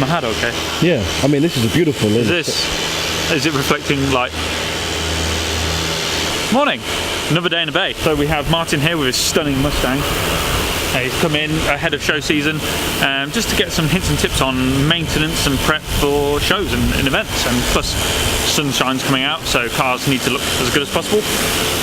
my hat okay? Yeah, I mean this is a beautiful. Is it reflecting light? Morning, another day in the bay. So we have Martin here with his stunning Mustang. He's come in ahead of show season just to get some hints and tips on maintenance and prep for shows and events, and plus sunshine's coming out, so cars need to look as good as possible.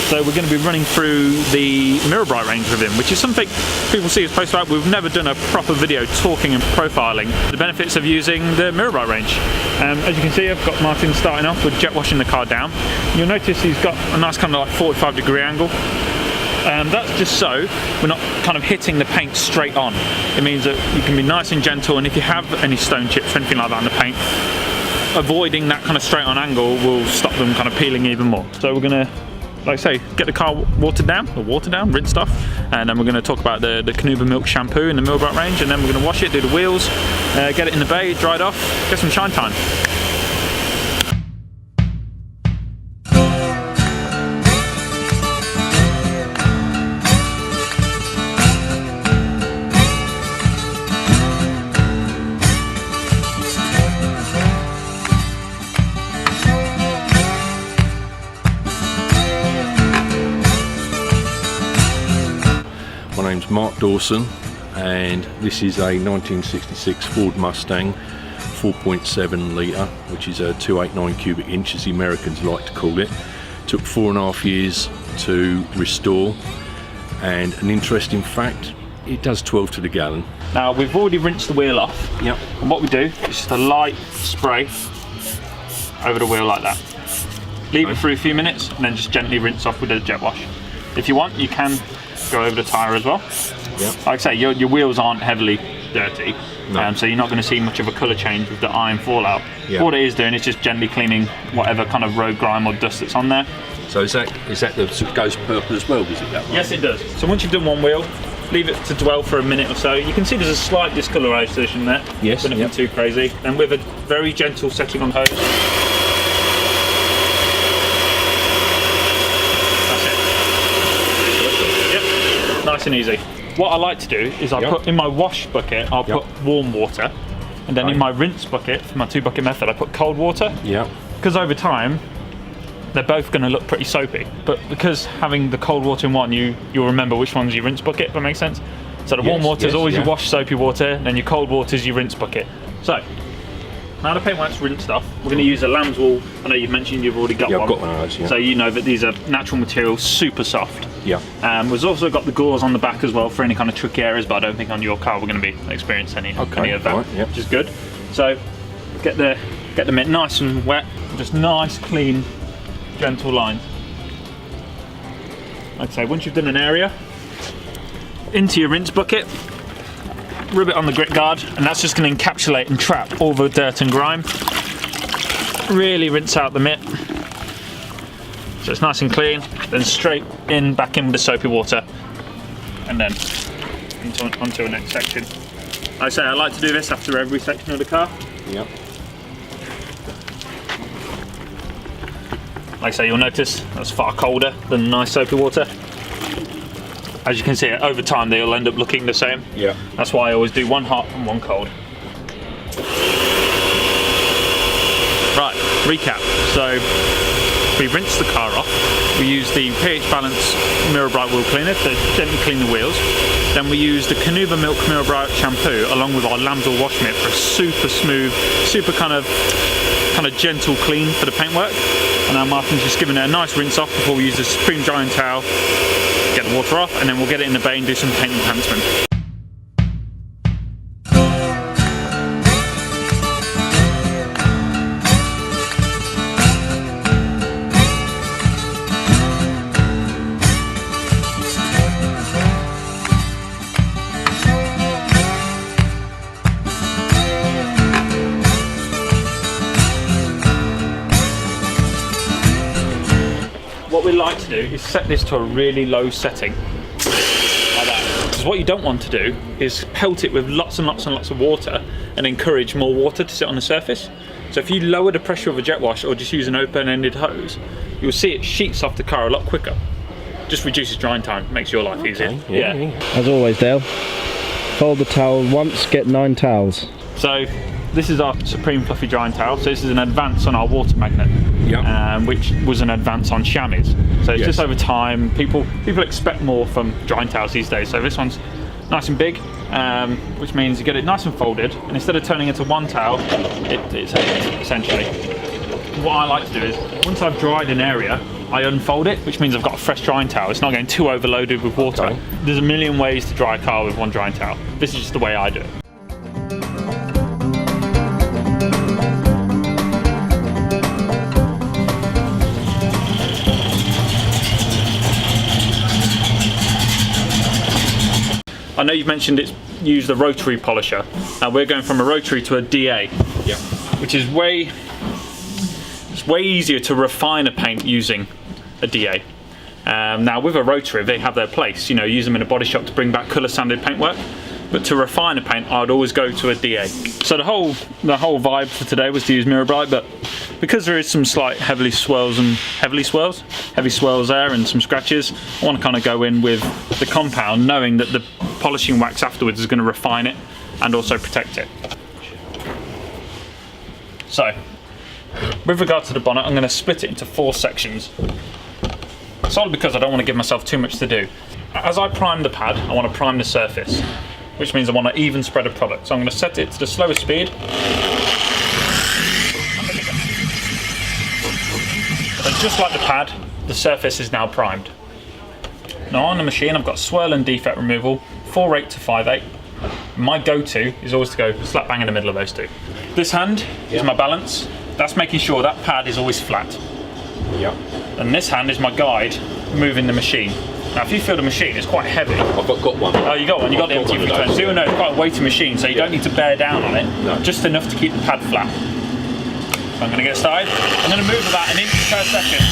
So we're going to be running through the Mirror Bright range with him, which is something people see us post about. We've never done a proper video talking and profiling the benefits of using the Mirror Bright range. As you can see, I've got Martin starting off with jet washing the car down. You'll notice he's got a nice kind of like 45-degree angle. That's just so we're not kind of hitting the paint straight on. It means that you can be nice and gentle, and if you have any stone chips or anything like that on the paint, avoiding that kind of straight on angle will stop them kind of peeling even more. So we're gonna, like I say, get the car watered down, rinsed off, and then we're gonna talk about the Canuba Milk shampoo in the Mirror Bright range, and then we're gonna wash it, do the wheels, get it in the bay, dry it off, get some shine time. My name's Mark Dawson, and this is a 1966 Ford Mustang 4.7 litre, which is a 289 cubic inch as the Americans like to call it. Took 4.5 years to restore, and an interesting fact, it does 12 to the gallon. Now we've already rinsed the wheel off. Yep. And what we do is just a light spray over the wheel like that. Leave it for a few minutes and then just gently rinse off with a jet wash. If you want, you can go over the tyre as well. Yep. Like I say, your wheels aren't heavily dirty, no. So you're not going to see much of a colour change with the iron fallout. Yep. What it is doing is just gently cleaning whatever kind of road grime or dust that's on there. So is that the ghost purple as well, is it that one? Yes, it does. So once you've done one wheel, leave it to dwell for a minute or so. You can see there's a slight discoloration there. Yes. But nothing too crazy. And with a very gentle setting on hose. Nice and easy. What I like to do is I put in my wash bucket, I'll put warm water, and then in my rinse bucket, for my 2-bucket method, I put cold water. Yeah. Because over time, they're both going to look pretty soapy. But because having the cold water in one, you'll remember which one's your rinse bucket, if that makes sense. So the warm water is always your wash soapy water, then your cold water is your rinse bucket. So, now the paintwork's rinsed off, we're going to use a lamb's wool. I know you've mentioned you've already got one. Yeah, I've got one of those, yeah. So you know that these are natural materials, super soft. Yeah. We've also got the gauze on the back as well for any kind of tricky areas, but I don't think on your car we're going to be experiencing any of that, right, which is good. So get the Mitt nice and wet, just nice, clean, gentle lines. Like I say, once you've done an area, into your rinse bucket, rub it on the grit guard, and that's just going to encapsulate and trap all the dirt and grime. Really rinse out the Mitt, so it's nice and clean. Then straight back in with the soapy water, and then onto the next section. Like I say, I like to do this after every section of the car. Yep. Like I say, you'll notice that's far colder than nice soapy water. As you can see, over time they'll end up looking the same. Yeah. That's why I always do one hot and one cold. Right, recap. So we rinse the car off. We use the pH Balance Mirror Bright Wheel Cleaner to gently clean the wheels. Then we use the Canuba Milk Mirror Bright Shampoo along with our lamb's wool wash mitt for a super smooth, super kind of gentle clean for the paintwork. And now Martin's just giving it a nice rinse off before we use the Supreme Drying Towel, get the water off, and then we'll get it in the bay and do some paint enhancement. What we like to do is set this to a really low setting, like that. Because what you don't want to do is pelt it with lots and lots and lots of water and encourage more water to sit on the surface. So if you lower the pressure of a jet wash or just use an open-ended hose, you'll see it sheets off the car a lot quicker. Just reduces drying time, makes your life easier. Yeah. As always, Dale, fold the towel once, get 9 towels. So this is our Supreme Fluffy Drying Towel. So this is an advance on our water magnet, which was an advance on chamois. So it's just over time, people expect more from drying towels these days. So this one's nice and big, which means you get it nice and folded, and instead of turning into one towel, it's eight, essentially. What I like to do is, once I've dried an area, I unfold it, which means I've got a fresh drying towel. It's not getting too overloaded with water. Okay. There's a million ways to dry a car with one drying towel. This is just the way I do it. I know you've mentioned it's used a rotary polisher. We're going from a rotary to a DA, which is way easier to refine a paint using a DA. Now with a rotary, they have their place. You know, use them in a body shop to bring back colour sanded paintwork. But to refine a paint, I'd always go to a DA. So the whole vibe for today was to use Mirror Bright, but because there is some slight heavy swirls there and some scratches, I want to kind of go in with the compound, knowing that the polishing wax afterwards is going to refine it and also protect it. So, with regard to the bonnet, I'm going to split it into 4 sections. Solely because I don't want to give myself too much to do. As I prime the pad, I want to prime the surface, which means I want an even spread of product. So I'm going to set it to the slowest speed. So just like the pad, the surface is now primed. Now on the machine, I've got swirl and defect removal, 4/8 to 5/8. My go-to is always to go slap bang in the middle of those two. This hand is my balance. That's making sure that pad is always flat. And this hand is my guide, moving the machine. Now if you feel the machine, it's quite heavy. I've got one. Oh, you got one, you got the MT320. So you know it's quite a weighty machine, so you don't need to bear down on it. No. Just enough to keep the pad flat. So I'm going to get started. I'm going to move about an inch per second.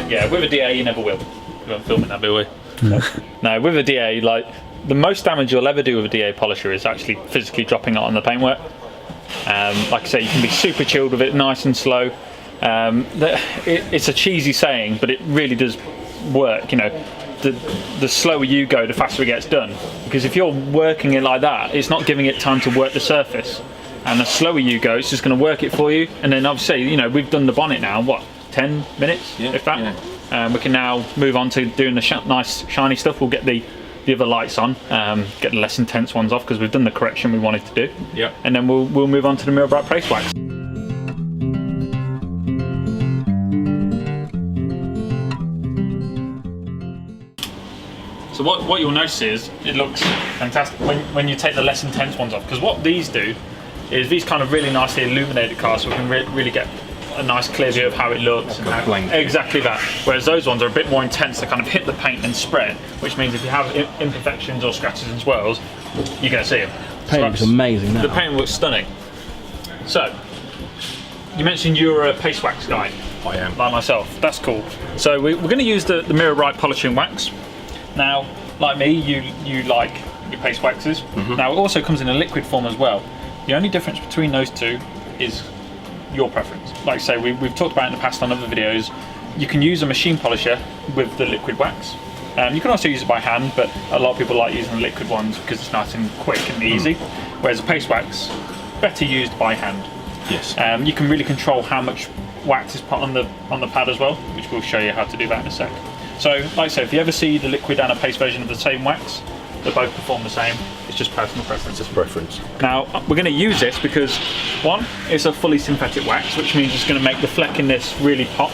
Yeah, with a DA you never will. We won't film it that, will we? No. No, with a DA, like, the most damage you'll ever do with a DA polisher is actually physically dropping it on the paintwork. Like I say, you can be super chilled with it, nice and slow. It's a cheesy saying, but it really does work. You know, the slower you go, the faster it gets done. Because if you're working it like that, it's not giving it time to work the surface. And the slower you go, it's just going to work it for you. And then obviously, you know, we've done the bonnet now, what, 10 minutes, if that? Yeah. We can now move on to doing the nice shiny stuff. We'll get the other lights on, get the less intense ones off because we've done the correction we wanted to do. Yeah. And then we'll move on to the Mirror Bright Paste Wax. So what you'll notice is it looks fantastic when you take the less intense ones off, because what these do is these kind of really nicely illuminated cars, so we can really get a nice clear view of how it looks. Like and exactly that. Whereas those ones are a bit more intense, they kind of hit the paint and spread, which means if you have imperfections or scratches and swirls, you're going to see them. Paint looks amazing now. The paint looks stunning. So, you mentioned you're a paste wax guy. I am. Like myself. That's cool. So we're going to use the Mirror Bright polishing wax. Now, like me, you like your paste waxes. Mm-hmm. Now, it also comes in a liquid form as well. The only difference between those two is your preference. Like I say, we've talked about it in the past on other videos. You can use a machine polisher with the liquid wax. You can also use it by hand, but a lot of people like using the liquid ones because it's nice and quick and easy. Whereas a paste wax, better used by hand. Yes. You can really control how much wax is put on the pad as well, which we'll show you how to do that in a sec. So, like I say, if you ever see the liquid and a paste version of the same wax, They both perform the same. It's just personal preference. Just preference. Now, we're going to use this because, one, it's a fully synthetic wax, which means it's going to make the fleck in this really pop.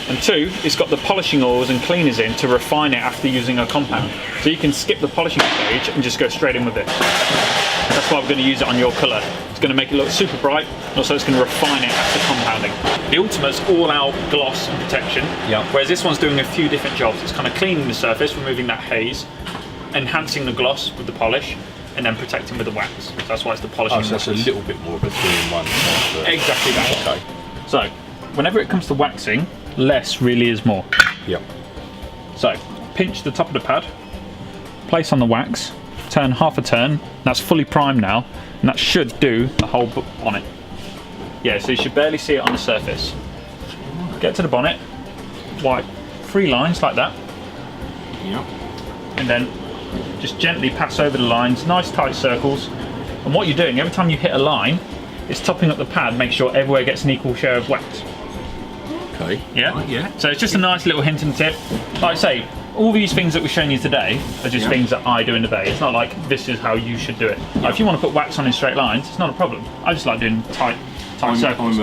And two, it's got the polishing oils and cleaners in to refine it after using a compound. So you can skip the polishing stage and just go straight in with it. That's why we're going to use it on your colour. It's going to make it look super bright, and also it's going to refine it after compounding. The Ultimate's all out gloss and protection, whereas this one's doing a few different jobs. It's kind of cleaning the surface, removing that haze, enhancing the gloss with the polish, and then protecting with the wax. So that's why it's the polishing. Oh, so that's a little bit more of a 3-in-1. Exactly that. Okay. So, whenever it comes to waxing, less really is more. Yep. So, pinch the top of the pad, place on the wax, turn half a turn. That's fully primed now, and that should do the whole bonnet. Yeah, so you should barely see it on the surface. Get to the bonnet, wipe 3 lines like that. Yep. And then just gently pass over the lines, nice tight circles. And what you're doing, every time you hit a line, it's topping up the pad, make sure everywhere gets an equal share of wax. Okay. Yeah? Right, yeah. So it's just a nice little hint and tip. Like I say, all these things that we're showing you today are just things that I do in the day. It's not like this is how you should do it. Like if you want to put wax on in straight lines, it's not a problem. I just like doing tight circles.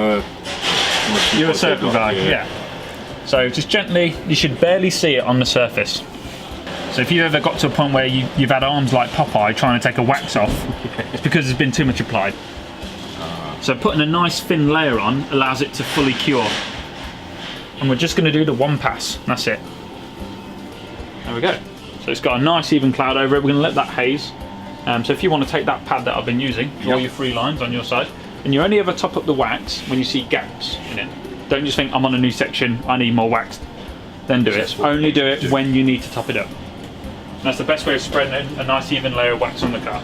You're a circle guy, yeah. So just gently, you should barely see it on the surface. So if you've ever got to a point where you've had arms like Popeye trying to take a wax off, it's because there's been too much applied. So putting a nice thin layer on allows it to fully cure. And we're just going to do the one pass, that's it. There we go. So it's got a nice even cloud over it. We're going to let that haze. So if you want to take that pad that I've been using, draw your 3 lines on your side, and you only ever top up the wax when you see gaps in it. Don't just think, I'm on a new section, I need more wax. Then do it. Only do it when you need to top it up. And that's the best way of spreading a nice even layer of wax on the car.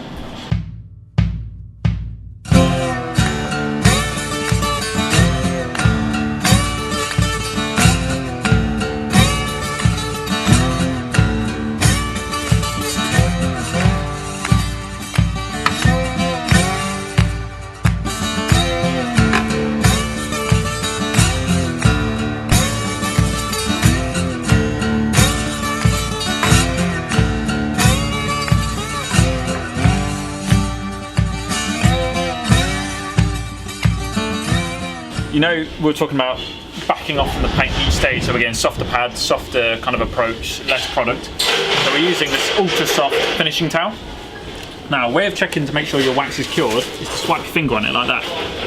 You know, we were talking about backing off from the paint each stage, so we're getting softer pads, softer kind of approach, less product. So we're using this ultra soft finishing towel. Now, a way of checking to make sure your wax is cured is to swipe your finger on it like that.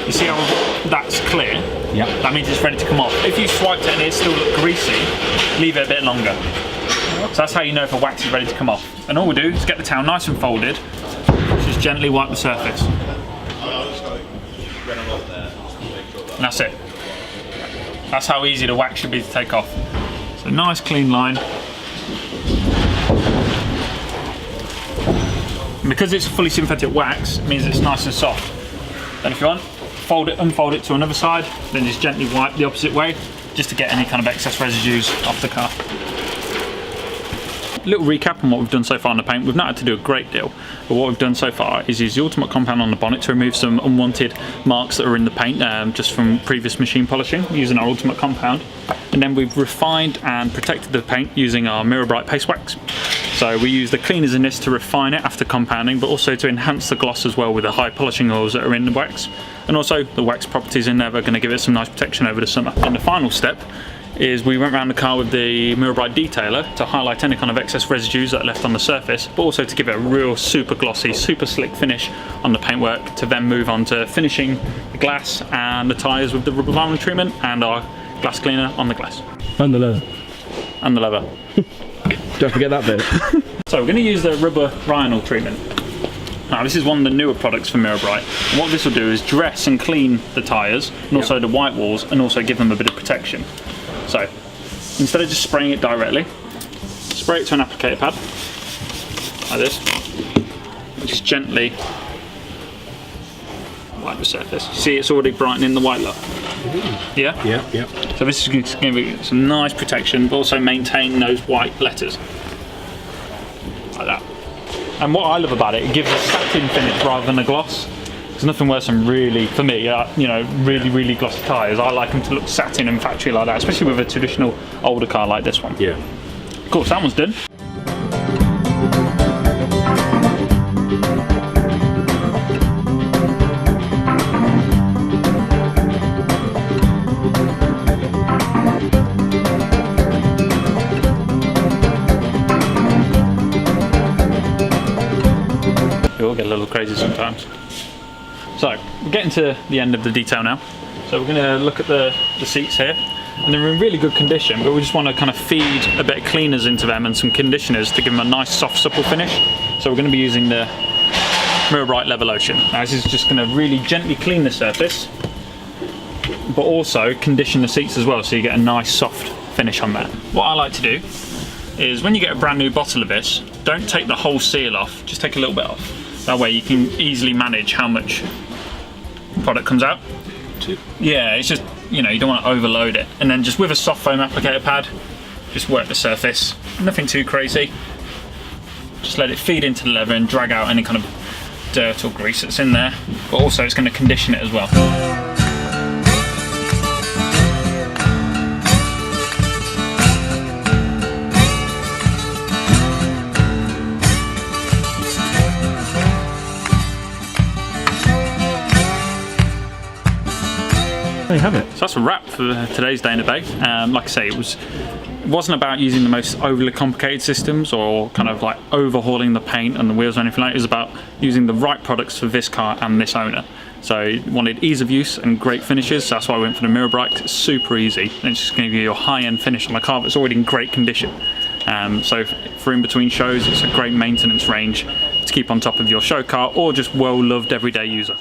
You see how that's clear? Yeah. That means it's ready to come off. If you swiped it and it still looked greasy, leave it a bit longer. So that's how you know if a wax is ready to come off. And all we do is get the towel nice and folded, just gently wipe the surface. And that's it. That's how easy the wax should be to take off. So nice clean line. And because it's fully synthetic wax, it means it's nice and soft. Then if you want, fold it, unfold it to another side, then just gently wipe the opposite way, just to get any kind of excess residues off the car. Little recap on what we've done so far on the paint. We've not had to do a great deal, but what we've done so far is use the Ultimate compound on the bonnet to remove some unwanted marks that are in the paint just from previous machine polishing using our Ultimate compound. And then we've refined and protected the paint using our Mirror Bright paste wax. So we use the cleaners in this to refine it after compounding, but also to enhance the gloss as well with the high polishing oils that are in the wax. And also the wax properties in there are going to give it some nice protection over the summer. And the final step is we went around the car with the Mirror Bright detailer to highlight any kind of excess residues that are left on the surface, but also to give it a real super glossy, super slick finish on the paintwork, to then move on to finishing the glass and the tyres with the rubber vinyl treatment and our glass cleaner on the glass. And the leather. And the leather. Don't forget that bit. So we're going to use the rubber vinyl treatment. Now this is one of the newer products from Mirror Bright. And what this will do is dress and clean the tyres and also the white walls, and also give them a bit of protection. So instead of just spraying it directly, spray it to an applicator pad like this, and just gently wipe the surface. See, it's already brightening the white look. Yeah? Yeah, yeah. So this is going to give it some nice protection, but also maintain those white letters like that. And what I love about it, it gives a satin finish rather than a gloss. There's nothing worse than really, for me, you know, really glossy tyres. I like them to look satin and factory like that, especially with a traditional older car like this one. Yeah. Of course, that one's done. will get a little crazy sometimes. So we're getting to the end of the detail now. So we're going to look at the seats here, and they're in really good condition, but we just want to kind of feed a bit of cleaners into them and some conditioners to give them a nice soft supple finish. So we're going to be using the Meguiar Level Ocean. Now this is just going to really gently clean the surface, but also condition the seats as well, so you get a nice soft finish on that. What I like to do is when you get a brand new bottle of this, don't take the whole seal off, just take a little bit off. That way you can easily manage how much product comes out. Yeah, it's just, you know, you don't want to overload it. And then just with a soft foam applicator pad, just work the surface. Nothing too crazy. Just let it feed into the leather and drag out any kind of dirt or grease that's in there. But also it's going to condition it as well. There you have it. So that's a wrap for today's Day in the Bay. Like I say, it wasn't about using the most overly complicated systems or kind of like overhauling the paint and the wheels or anything like that. It was about using the right products for this car and this owner. So I wanted ease of use and great finishes, so that's why I went for the Meguiar. It's super easy, and it's just going to give you a high-end finish on a car that's already in great condition. So for in between shows, it's a great maintenance range to keep on top of your show car or just well-loved everyday user.